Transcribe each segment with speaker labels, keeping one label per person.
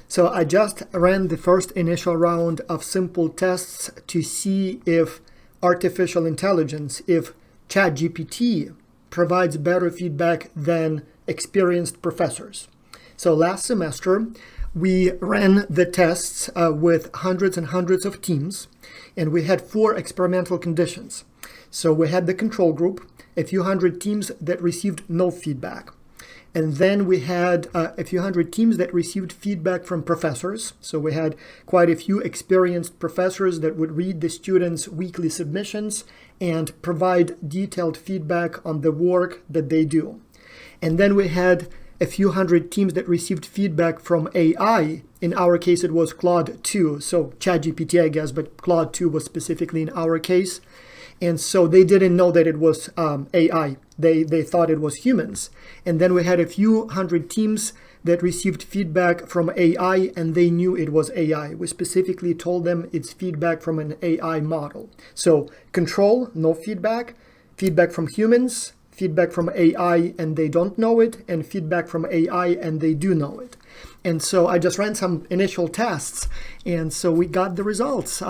Speaker 1: So I just ran the first initial round of simple tests to see if artificial intelligence, if ChatGPT provides better feedback than experienced professors. So last semester, we ran the tests with hundreds and hundreds of teams, and we had 4 experimental conditions. So we had the control group, a few hundred teams that received no feedback. And then we had a few hundred teams that received feedback from professors. So we had quite a few experienced professors that would read the students' weekly submissions and provide detailed feedback on the work that they do. And then we had a few hundred teams that received feedback from AI. In our case, it was Claude 2. So ChatGPT, I guess, but Claude 2 was specifically in our case. And so they didn't know that it was AI. They thought it was humans. And then we had a few hundred teams that received feedback from AI, and they knew it was AI. We specifically told them it's feedback from an AI model. So control, no feedback, feedback from humans, feedback from AI and they don't know it, and feedback from AI and they do know it. And so I just ran some initial tests, and so we got the results.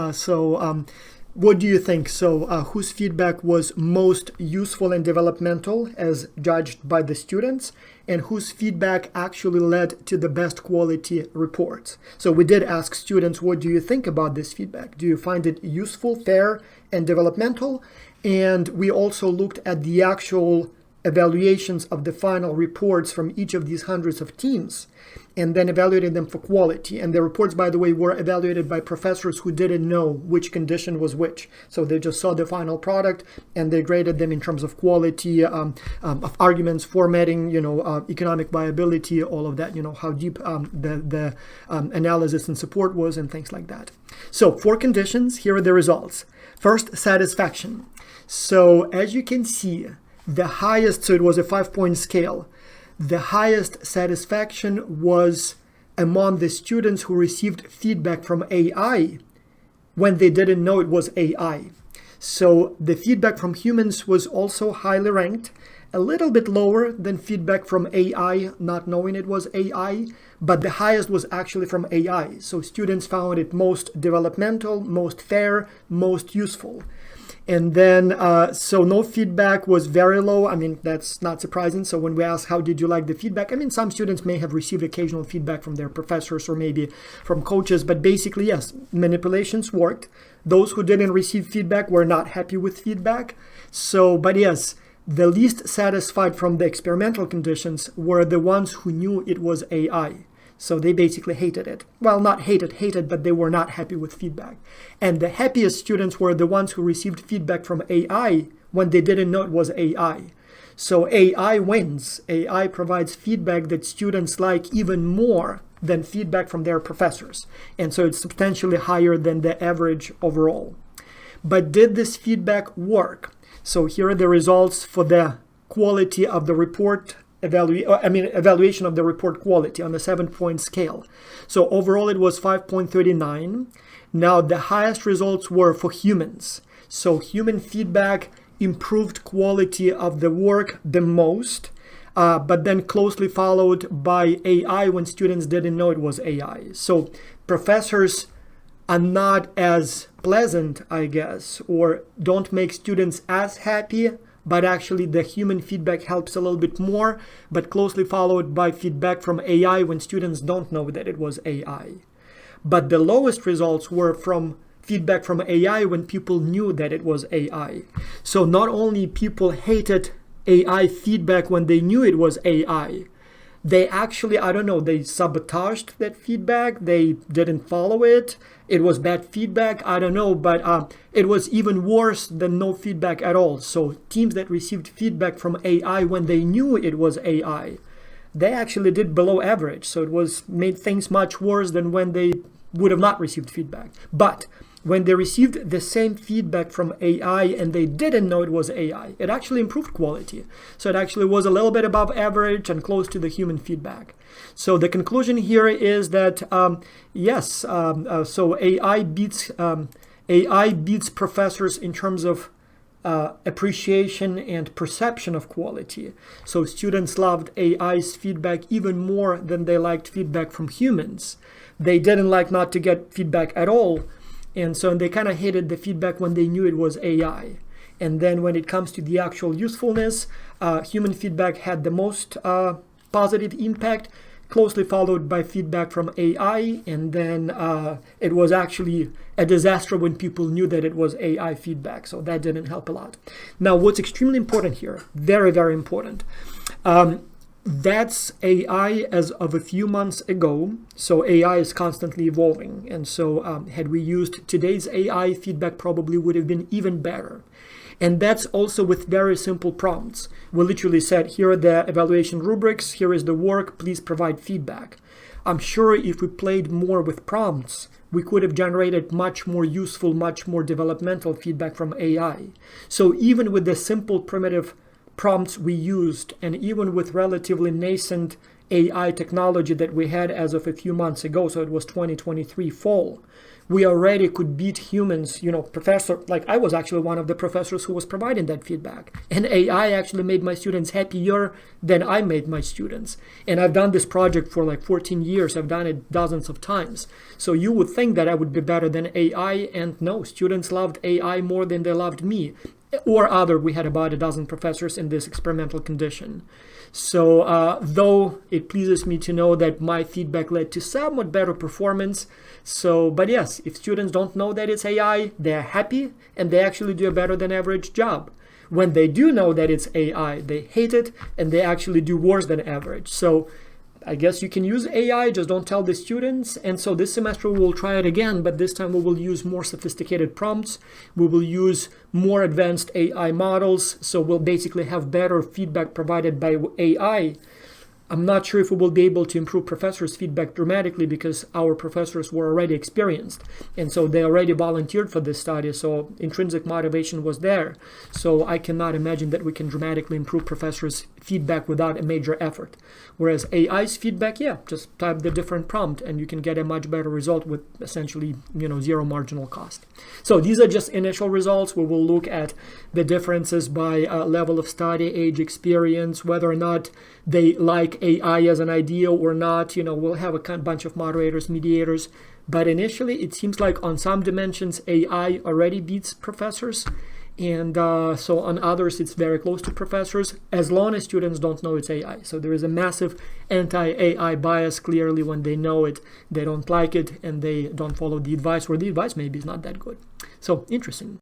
Speaker 1: What do you think? So whose feedback was most useful and developmental as judged by the students, and whose feedback actually led to the best quality reports? So we did ask students, what do you think about this feedback? Do you find it useful, fair, and developmental? And we also looked at the actual evaluations of the final reports from each of these hundreds of teams, and then evaluated them for quality. And the reports, by the way, were evaluated by professors who didn't know which condition was which. So they just saw the final product and they graded them in terms of quality, of arguments, formatting, economic viability, all of that, how deep the analysis and support was and things like that. So 4 conditions, here are the results. First, satisfaction. So as you can see, the highest, so it was a 5-point scale. The highest satisfaction was among the students who received feedback from AI when they didn't know it was AI. So the feedback from humans was also highly ranked, a little bit lower than feedback from AI, not knowing it was AI, but the highest was actually from AI. So students found it most developmental, most fair, most useful. And then, so no feedback was very low. I mean, that's not surprising. So when we ask, how did you like the feedback? I mean, some students may have received occasional feedback from their professors or maybe from coaches, but basically, yes, manipulations worked. Those who didn't receive feedback were not happy with feedback. So, but yes, the least satisfied from the experimental conditions were the ones who knew it was AI. So they basically hated it. Well, not hated, but they were not happy with feedback. And the happiest students were the ones who received feedback from AI when they didn't know it was AI. So AI wins. AI provides feedback that students like even more than feedback from their professors. And so it's substantially higher than the average overall. But did this feedback work? So here are the results for the quality of the report evaluation of the report quality on the 7-point scale. So overall it was 5.39. Now the highest results were for humans. So human feedback improved quality of the work the most, but then closely followed by AI when students didn't know it was AI. So professors are not as pleasant, I guess, or don't make students as happy, but actually the human feedback helps a little bit more, but closely followed by feedback from AI when students don't know that it was AI. But the lowest results were from feedback from AI when people knew that it was AI. So not only people hated AI feedback when they knew it was AI, they actually, they sabotaged that feedback, they didn't follow it, it was bad feedback, but it was even worse than no feedback at all. So teams that received feedback from AI when they knew it was AI, they actually did below average. So it made things much worse than when they would have not received feedback. But when they received the same feedback from AI and they didn't know it was AI, it actually improved quality. So it actually was a little bit above average and close to the human feedback. So the conclusion here is that, so AI beats professors in terms of appreciation and perception of quality. So students loved AI's feedback even more than they liked feedback from humans. They didn't like not to get feedback at all. And so they kind of hated the feedback when they knew it was AI. And then when it comes to the actual usefulness, human feedback had the most positive impact, closely followed by feedback from AI. And then it was actually a disaster when people knew that it was AI feedback. So that didn't help a lot. Now, what's extremely important here, very, very important, that's AI as of a few months ago. So AI is constantly evolving. And so had we used today's AI, feedback probably would have been even better. And that's also with very simple prompts. We literally said, here are the evaluation rubrics, here is the work, please provide feedback. I'm sure if we played more with prompts, we could have generated much more useful, much more developmental feedback from AI. So even with the simple primitive prompts we used, and even with relatively nascent AI technology that we had as of a few months ago, so it was 2023 fall, we already could beat humans. Professor, like I was actually one of the professors who was providing that feedback. And AI actually made my students happier than I made my students. And I've done this project for like 14 years. I've done it dozens of times. So you would think that I would be better than AI, and no, students loved AI more than they loved me. Or other, we had about a dozen professors in this experimental condition. So though it pleases me to know that my feedback led to somewhat better performance. But yes, if students don't know that it's AI, they're happy and they actually do a better than average job. When they do know that it's AI, they hate it and they actually do worse than average. So I guess you can use AI, just don't tell the students. And so this semester we will try it again, but this time we will use more sophisticated prompts. We will use more advanced AI models. So we'll basically have better feedback provided by AI. I'm not sure if we will be able to improve professors' feedback dramatically because our professors were already experienced. And so they already volunteered for this study. So intrinsic motivation was there. So I cannot imagine that we can dramatically improve professors' feedback without a major effort. Whereas AI's feedback, yeah, just type the different prompt and you can get a much better result with essentially, zero marginal cost. So these are just initial results. We will look at the differences by level of study, age, experience, whether or not they like AI as an idea or not. We'll have a bunch of moderators, mediators. But initially, it seems like on some dimensions, AI already beats professors. And so on others, it's very close to professors, as long as students don't know it's AI. So there is a massive anti-AI bias clearly when they know it, they don't like it, and they don't follow the advice, or the advice maybe is not that good. So interesting.